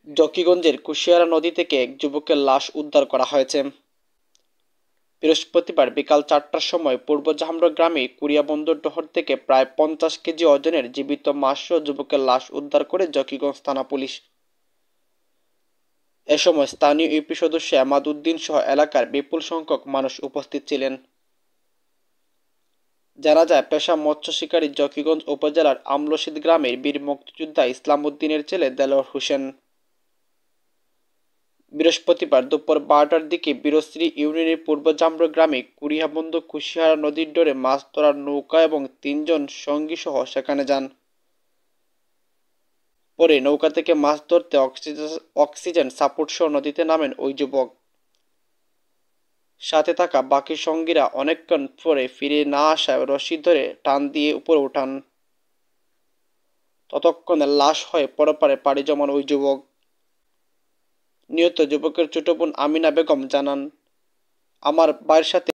জকিগঞ্জের কুশিয়ারা নদী থেকে এক যুবকের লাশ উদ্ধার করা হয়েছে। বৃহস্পতিবার বিকাল ৪টার সময় পূর্ব জামরা গ্রামে কুরিয়াবন্দর ডহর থেকে প্রায় ৫০ কেজি ওজনের জীবিত মাছসহ যুবকের লাশ উদ্ধার করে জকিগঞ্জ থানা পুলিশ। এ সময় স্থানীয় ইউপি সদস্য আহমদ সহ এলাকার বিপুল সংখ্যক মানুষ উপস্থিত ছিলেন। জানা যায়, পেশা মৎস্য শিকারী জকিগঞ্জ উপজেলার আমলশ গ্রামের বীর মুক্তিযোদ্ধা ইসলাম উদ্দিনের ছেলে দেলোয়ার হোসেন। বৃহস্পতিবার দুপুর ১২টার দিকে বীরশ্রী ইউনিয়নের পূর্ব জামরা গ্রামে কুরিয়াবন্দর কুশিয়ারা নদীর ডোরে মাছ ধরার নৌকা এবং ৩ জন সঙ্গী সহ সেখানে যান। পরে নৌকা থেকে মাছ ধরতে অক্সিজেন সাপোর্ট সহ নদীতে নামেন ওই যুবক। সাথে থাকা বাকি সঙ্গীরা অনেকক্ষণ পরে ফিরে না আসায় রশি ধরে টান দিয়ে উপরে ওঠান। ততক্ষণে লাশ হয়ে পরপারে পাড়ি জমান ওই যুবক। নিহত যুবকের ছোট বোন আমিনা বেগম জানান, আমার ভাইয়ের সাথে